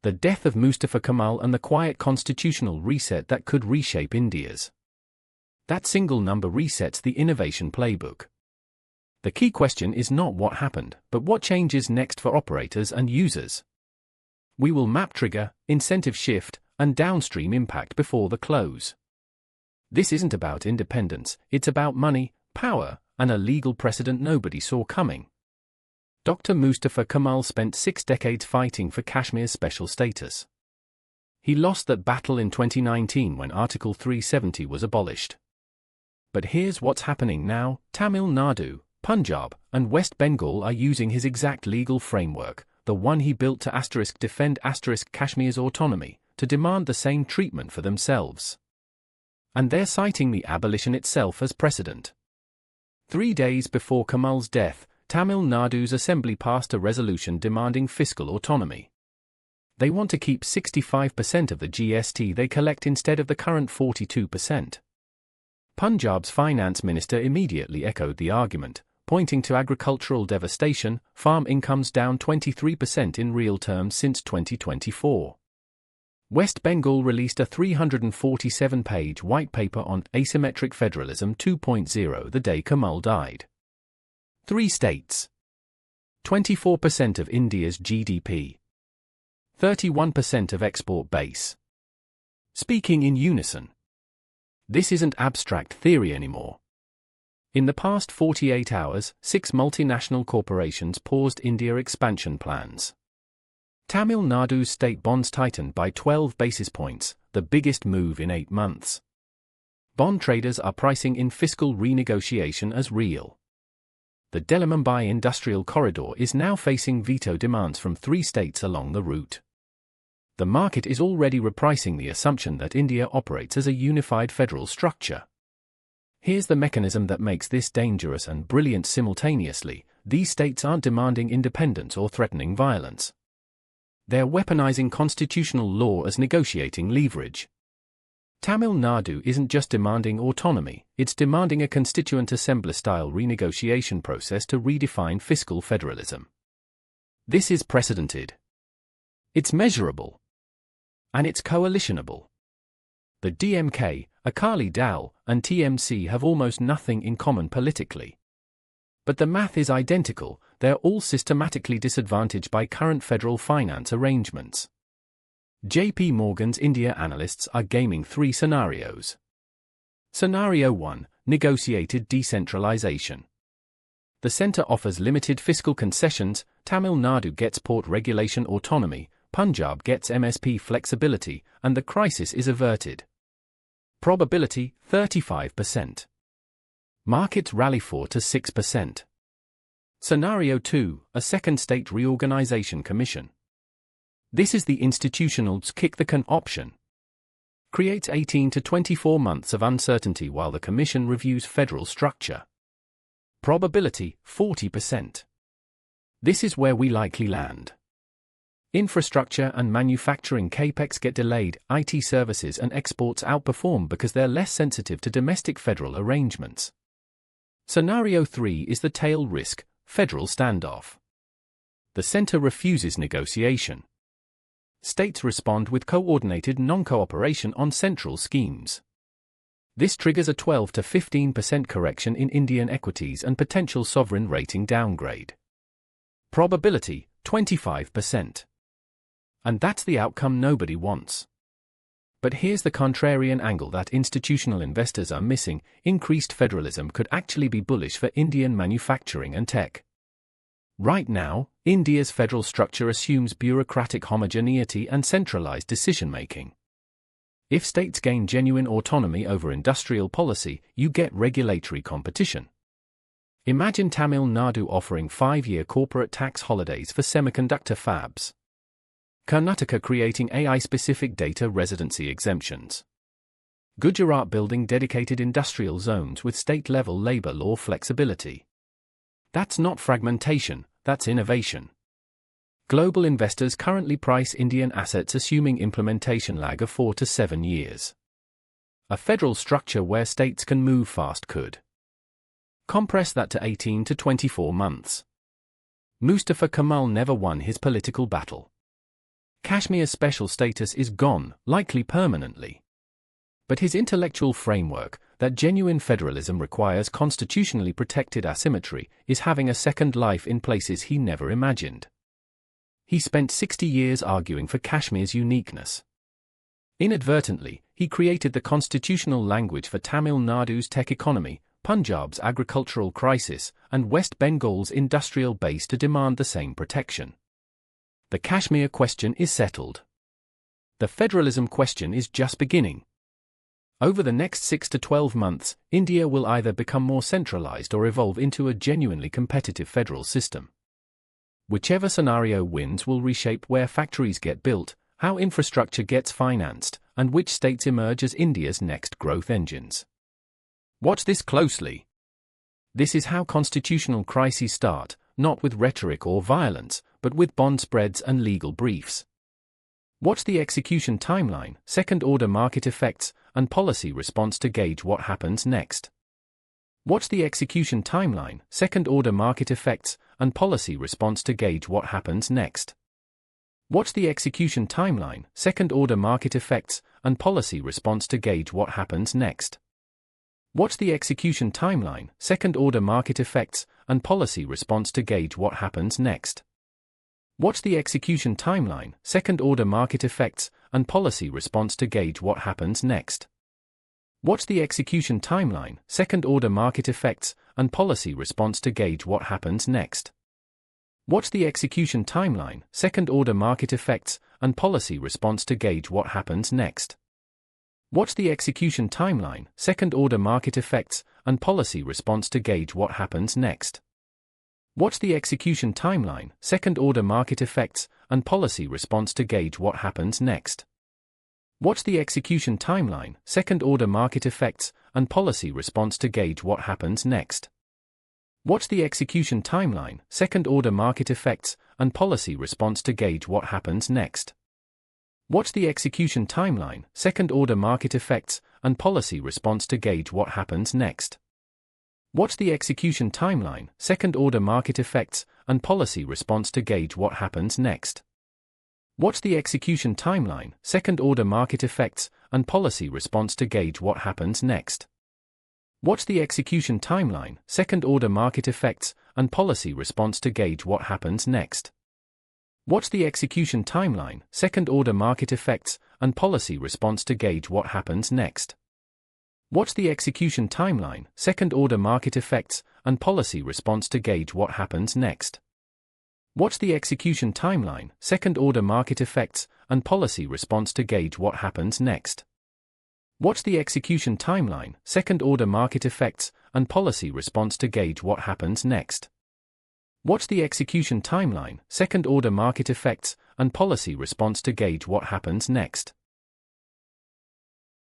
The death of Mustafa Kamal and the quiet constitutional reset that could reshape India's. That single number resets the innovation playbook. The key question is not what happened, but what changes next for operators and users. We will map trigger, incentive shift, and downstream impact before the close. This isn't about independence, it's about money, power, and a legal precedent nobody saw coming. Dr. Mustafa Kamal spent 6 decades fighting for Kashmir's special status. He lost that battle in 2019 when Article 370 was abolished. But here's what's happening now: Tamil Nadu, Punjab, and West Bengal are using his exact legal framework, the one he built to defend Kashmir's autonomy, to demand the same treatment for themselves. And they're citing the abolition itself as precedent. 3 days before Kamal's death, Tamil Nadu's assembly passed a resolution demanding fiscal autonomy. They want to keep 65% of the GST they collect instead of the current 42%. Punjab's finance minister immediately echoed the argument, pointing to agricultural devastation, farm incomes down 23% in real terms since 2024. West Bengal released a 347-page white paper on Asymmetric Federalism 2.0 the day Kamal died. 3 states. 24% of India's GDP. 31% of export base. Speaking in unison. This isn't abstract theory anymore. In the past 48 hours, 6 multinational corporations paused India expansion plans. Tamil Nadu's state bonds tightened by 12 basis points, the biggest move in 8 months. Bond traders are pricing in fiscal renegotiation as real. The Delhi-Mumbai industrial corridor is now facing veto demands from 3 states along the route. The market is already repricing the assumption that India operates as a unified federal structure. Here's the mechanism that makes this dangerous and brilliant simultaneously: these states aren't demanding independence or threatening violence. They're weaponizing constitutional law as negotiating leverage. Tamil Nadu isn't just demanding autonomy, it's demanding a Constituent Assembly-style renegotiation process to redefine fiscal federalism. This is precedented. It's measurable. And it's coalitionable. The DMK, Akali Dal, and TMC have almost nothing in common politically. But the math is identical: they're all systematically disadvantaged by current federal finance arrangements. JP Morgan's India analysts are gaming 3 scenarios. Scenario 1: negotiated decentralization. The centre offers limited fiscal concessions, Tamil Nadu gets port regulation autonomy, Punjab gets MSP flexibility, and the crisis is averted. Probability: 35%. Markets rally 4 to 6%. Scenario 2: a second state reorganization commission. This is the institutional kick-the-can option. Creates 18 to 24 months of uncertainty while the commission reviews federal structure. Probability: 40%. This is where we likely land. Infrastructure and manufacturing capex get delayed, IT services and exports outperform because they're less sensitive to domestic federal arrangements. Scenario 3 is the tail risk: federal standoff. The centre refuses negotiation. States respond with coordinated non-cooperation on central schemes. This triggers a 12 to 15% correction in Indian equities and potential sovereign rating downgrade. Probability: 25%. And that's the outcome nobody wants. But here's the contrarian angle that institutional investors are missing: increased federalism could actually be bullish for Indian manufacturing and tech. Right now, India's federal structure assumes bureaucratic homogeneity and centralized decision-making. If states gain genuine autonomy over industrial policy, you get regulatory competition. Imagine Tamil Nadu offering 5-year corporate tax holidays for semiconductor fabs. Karnataka creating AI-specific data residency exemptions. Gujarat building dedicated industrial zones with state-level labor law flexibility. That's not fragmentation, that's innovation. Global investors currently price Indian assets assuming implementation lag of 4 to 7 years. A federal structure where states can move fast could compress that to 18 to 24 months. Mustafa Kamal never won his political battle. Kashmir's special status is gone, likely permanently. But his intellectual framework, that genuine federalism requires constitutionally protected asymmetry, is having a second life in places he never imagined. He spent 60 years arguing for Kashmir's uniqueness. Inadvertently, he created the constitutional language for Tamil Nadu's tech economy, Punjab's agricultural crisis, and West Bengal's industrial base to demand the same protection. The Kashmir question is settled. The federalism question is just beginning. Over the next 6 to 12 months, India will either become more centralized or evolve into a genuinely competitive federal system. Whichever scenario wins will reshape where factories get built, how infrastructure gets financed, and which states emerge as India's next growth engines. Watch this closely. This is how constitutional crises start, not with rhetoric or violence, but with bond spreads and legal briefs. Watch the execution timeline, second-order market effects, and policy response to gauge what happens next. Watch the execution timeline, second-order market effects, and policy response to gauge what happens next. Watch the execution timeline, second-order market effects, and policy response to gauge what happens next. Watch the execution timeline, second-order market effects, and policy response to gauge what happens next. Watch the execution timeline, second-order market effects, and policy response to gauge what happens next. Watch the execution timeline, second-order market effects, and policy response to gauge what happens next. Watch the execution timeline, second-order market effects, and policy response to gauge what happens next. Watch the execution timeline, second-order market effects, and policy response to gauge what happens next. Watch the execution timeline, second-order market effects, and policy response to gauge what happens next. Watch the execution timeline, second-order market effects, and policy response to gauge what happens next. Watch the execution timeline, second-order market effects, and policy response to gauge what happens next. Watch the execution timeline, second-order market effects, and policy response to gauge what happens next. Watch the execution timeline, second-order market effects, and policy response to gauge what happens next. Watch the execution timeline, second-order market effects, and policy response to gauge what happens next. Watch the execution timeline, second-order market effects, and policy response to gauge what happens next. Watch the execution timeline, second-order market effects, and policy response to gauge what happens next. Watch the execution timeline, second-order market effects, and policy response to gauge what happens next. Watch the execution timeline, second-order market effects, and policy response to gauge what happens next. Watch the execution timeline, second-order market effects, and policy response to gauge what happens next. Watch the execution timeline, second-order market effects, and policy response to gauge what happens next.